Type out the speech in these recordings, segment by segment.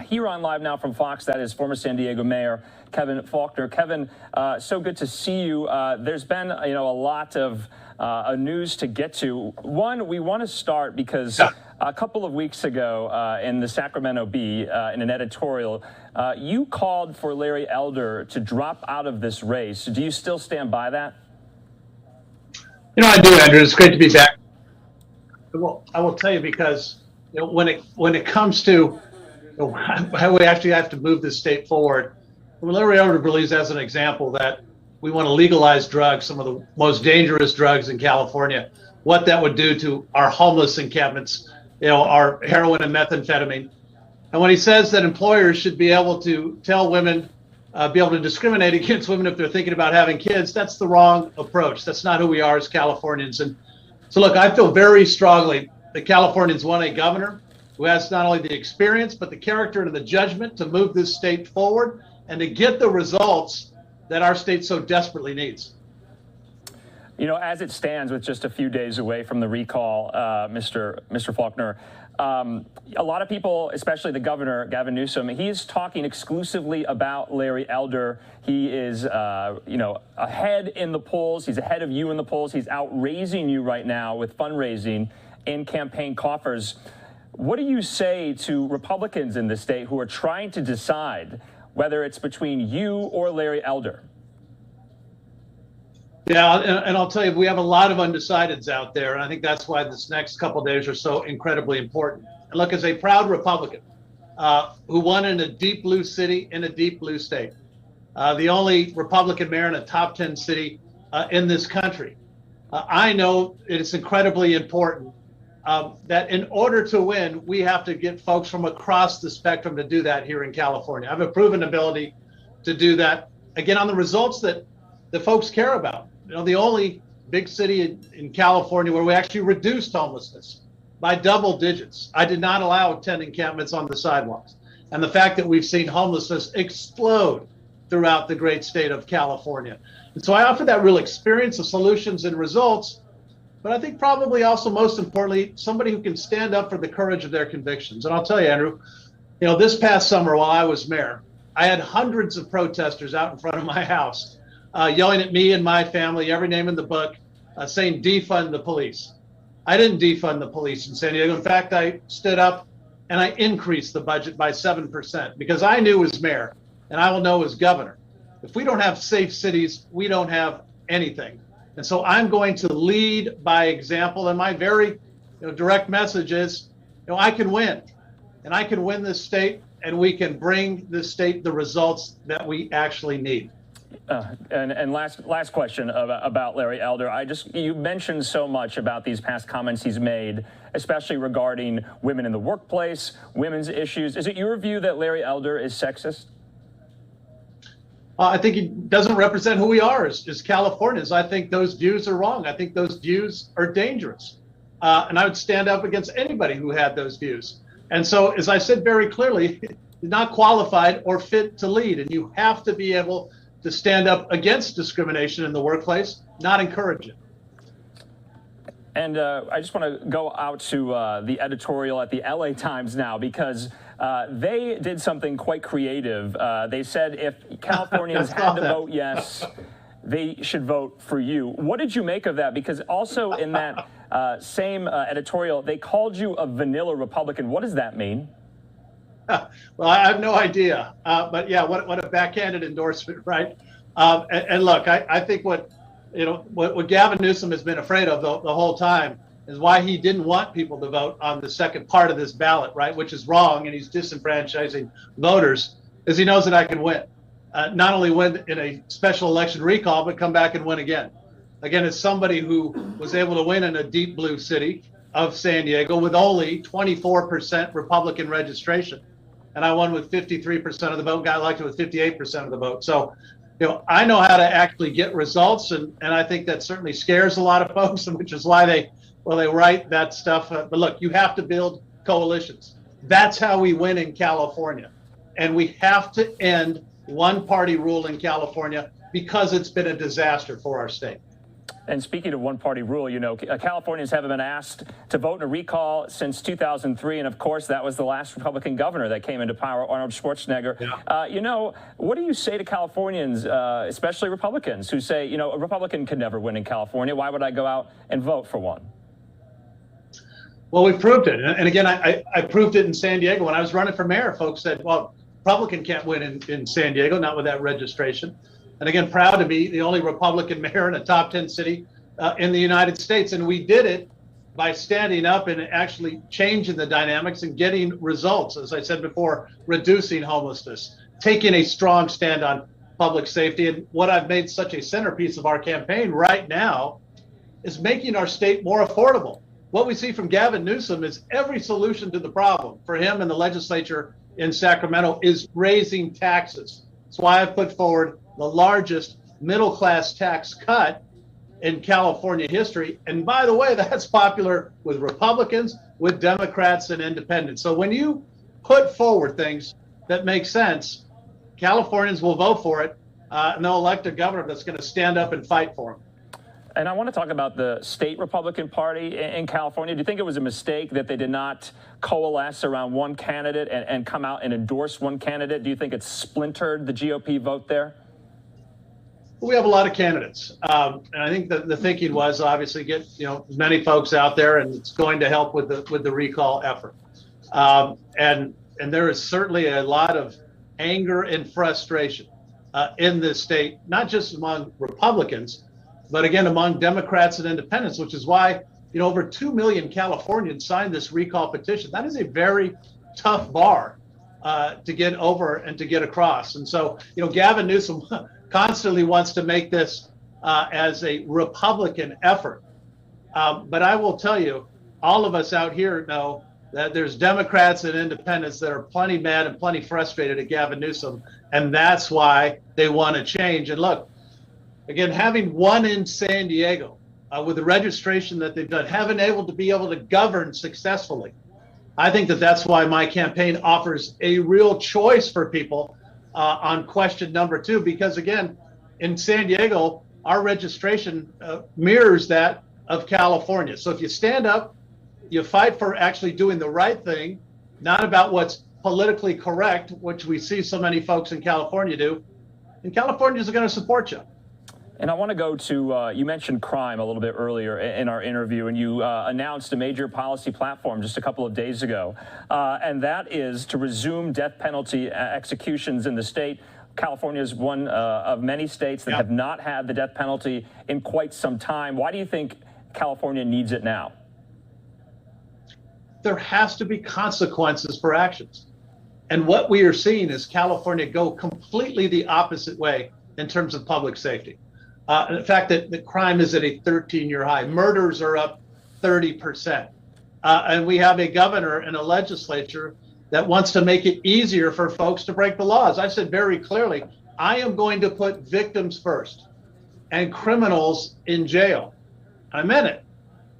Here on Live Now from Fox, that is former San Diego Mayor Kevin Faulconer. Kevin, so good to see you. There's been, a lot of news to get to. One, we want to start because a couple of weeks ago in the Sacramento Bee, in an editorial, you called for Larry Elder to drop out of this race. Do you still stand by that? I do, Andrew. It's great to be back. Well, I will tell you because when it comes to how we actually have to move this state forward, Larry Elder believes, as an example, that we want to legalize drugs, some of the most dangerous drugs in California, what that would do to our homeless encampments, our heroin and methamphetamine. And when he says that employers should be able to tell women, be able to discriminate against women if they're thinking about having kids, that's the wrong approach. That's not who we are as Californians. And so, look, I feel very strongly that Californians want a governor who has not only the experience, but the character and the judgment to move this state forward and to get the results that our state so desperately needs. As it stands, with just a few days away from the recall, Mr. Faulconer, a lot of people, especially the governor, Gavin Newsom, he's talking exclusively about Larry Elder. He is, ahead in the polls. He's ahead of you in the polls. He's outraising you right now with fundraising and campaign coffers. What do you say to Republicans in the state who are trying to decide whether it's between you or Larry Elder? Yeah, and I'll tell you, we have a lot of undecideds out there, and I think that's why this next couple of days are so incredibly important. And look, as a proud Republican who won in a deep blue city in a deep blue state, the only Republican mayor in a top 10 city in this country, I know it's incredibly important that in order to win, we have to get folks from across the spectrum to do that here in California. I have a proven ability to do that, again, on the results that the folks care about. The only big city in California where we actually reduced homelessness by double digits. I did not allow tent encampments on the sidewalks. And the fact that we've seen homelessness explode throughout the great state of California. And so I offer that real experience of solutions and results. But I think probably also most importantly, somebody who can stand up for the courage of their convictions. And I'll tell you, Andrew, this past summer while I was mayor, I had hundreds of protesters out in front of my house yelling at me and my family, every name in the book, saying defund the police. I didn't defund the police in San Diego. In fact, I stood up and I increased the budget by 7% because I knew as mayor, and I will know as governor, if we don't have safe cities, we don't have anything. And so I'm going to lead by example. And my very direct message is, I can win. And I can win this state, and we can bring this state the results that we actually need. And last question about Larry Elder. You mentioned so much about these past comments he's made, especially regarding women in the workplace, women's issues. Is it your view that Larry Elder is sexist? I think he doesn't represent who we are as Californians. I think those views are wrong. I think those views are dangerous. And I would stand up against anybody who had those views. And so, as I said very clearly, not qualified or fit to lead. And you have to be able to stand up against discrimination in the workplace, not encourage it. And I just want to go out to the editorial at the LA Times now, because they did something quite creative. They said if Californians had to vote yes, they should vote for you. What did you make of that? Because also in that same editorial, they called you a vanilla Republican. What does that mean? Well, I have no idea. But yeah, what a backhanded endorsement, right? And look, I think what Gavin Newsom has been afraid of the whole time is why he didn't want people to vote on the second part of this ballot, right? Which is wrong, and he's disenfranchising voters, is he knows that I can win. Not only win in a special election recall, but come back and win again. Again, as somebody who was able to win in a deep blue city of San Diego with only 24% Republican registration. And I won with 53% of the vote, got elected with 58% of the vote. So, I know how to actually get results, and I think that certainly scares a lot of folks, which is why they write that stuff. But look, you have to build coalitions. That's how we win in California. And we have to end one-party rule in California because it's been a disaster for our state. And speaking of one-party rule, Californians haven't been asked to vote in a recall since 2003, and of course, that was the last Republican governor that came into power, Arnold Schwarzenegger. Yeah. What do you say to Californians, especially Republicans, who say, a Republican can never win in California? Why would I go out and vote for one? Well, we proved it, and again, I proved it in San Diego when I was running for mayor. Folks said, "Well, Republican can't win in San Diego, not with that registration." And again, proud to be the only Republican mayor in a top 10 city in the United States. And we did it by standing up and actually changing the dynamics and getting results. As I said before, reducing homelessness, taking a strong stand on public safety. And what I've made such a centerpiece of our campaign right now is making our state more affordable. What we see from Gavin Newsom is every solution to the problem for him and the legislature in Sacramento is raising taxes. That's why I've put forward the largest middle-class tax cut in California history. And by the way, that's popular with Republicans, with Democrats, and independents. So when you put forward things that make sense, Californians will vote for it, and they'll elect a governor that's going to stand up and fight for them. And I want to talk about the state Republican Party in California. Do you think it was a mistake that they did not coalesce around one candidate and come out and endorse one candidate? Do you think it's splintered the GOP vote there? We have a lot of candidates, and I think that the thinking was obviously get as many folks out there, and it's going to help with the recall effort. And there is certainly a lot of anger and frustration in this state, not just among Republicans, but again among Democrats and independents, which is why over 2 million Californians signed this recall petition. That is a very tough bar to get over and to get across. And so Gavin Newsom constantly wants to make this as a Republican effort. But I will tell you, all of us out here know that there's Democrats and independents that are plenty mad and plenty frustrated at Gavin Newsom, and that's why they want to change. And look, again, having won in San Diego with the registration that they've done, having able to govern successfully, I think that's why my campaign offers a real choice for people on question number 2, because again, in San Diego, our registration mirrors that of California. So if you stand up, you fight for actually doing the right thing, not about what's politically correct, which we see so many folks in California do, and Californians are going to support you. And I want to go to, you mentioned crime a little bit earlier in our interview, and you announced a major policy platform just a couple of days ago, and that is to resume death penalty executions in the state. California is one of many states that have not had the death penalty in quite some time. Why do you think California needs it now? There has to be consequences for actions. And what we are seeing is California go completely the opposite way in terms of public safety. And the fact that the crime is at a 13-year high, murders are up 30%. And we have a governor and a legislature that wants to make it easier for folks to break the laws. I said very clearly, I am going to put victims first and criminals in jail. I meant it.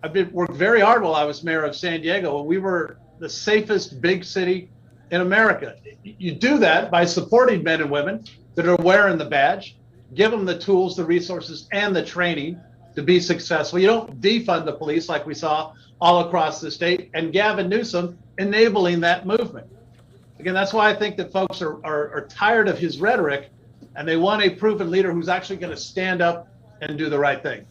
I've worked very hard while I was mayor of San Diego, and we were the safest big city in America. You do that by supporting men and women that are wearing the badge, give them the tools, the resources, and the training to be successful. You don't defund the police like we saw all across the state, and Gavin Newsom enabling that movement. Again, that's why I think that folks are tired of his rhetoric, and they want a proven leader who's actually going to stand up and do the right thing.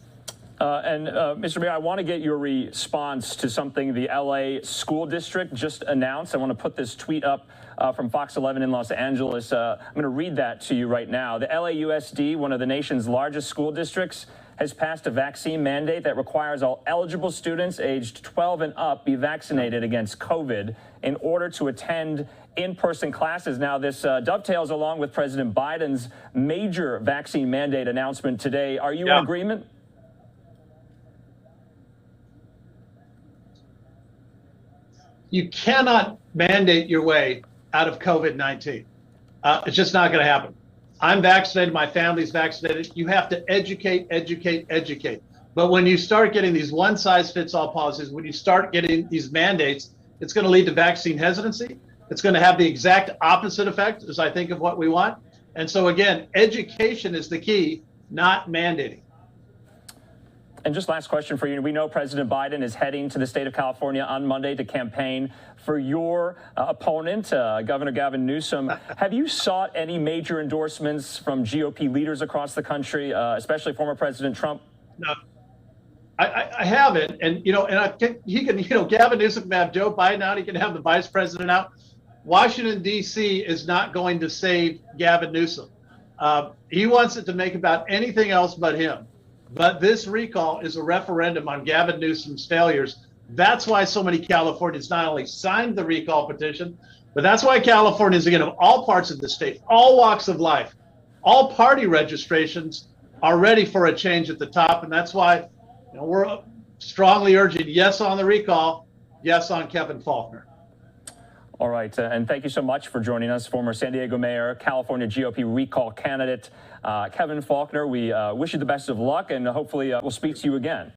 Mr. Mayor, I want to get your response to something the LA school district just announced. I want to put this tweet up from Fox 11 in Los Angeles. I'm going to read that to you right now. The LAUSD, one of the nation's largest school districts, has passed a vaccine mandate that requires all eligible students aged 12 and up be vaccinated against COVID in order to attend in-person classes. Now, this dovetails along with President Biden's major vaccine mandate announcement today. Are you in agreement? You cannot mandate your way out of COVID-19. It's just not going to happen. I'm vaccinated. My family's vaccinated. You have to educate, educate, educate. But when you start getting these one-size-fits-all policies, when you start getting these mandates, it's going to lead to vaccine hesitancy. It's going to have the exact opposite effect as I think of what we want. And so, again, education is the key, not mandating. And just last question for you. We know President Biden is heading to the state of California on Monday to campaign for your opponent, Governor Gavin Newsom. Have you sought any major endorsements from GOP leaders across the country, especially former President Trump? No, I haven't. And, and I think he can, Gavin Newsom can have Joe Biden out. He can have the vice president out. Washington, D.C. is not going to save Gavin Newsom. He wants it to make about anything else but him. But this recall is a referendum on Gavin Newsom's failures. That's why so many Californians not only signed the recall petition, but that's why Californians, again, of all parts of the state, all walks of life, all party registrations are ready for a change at the top. And that's why we're strongly urging yes on the recall, yes on Kevin Faulconer. All right, and thank you so much for joining us, former San Diego Mayor, California GOP recall candidate, Kevin Faulconer. We wish you the best of luck, and hopefully we'll speak to you again.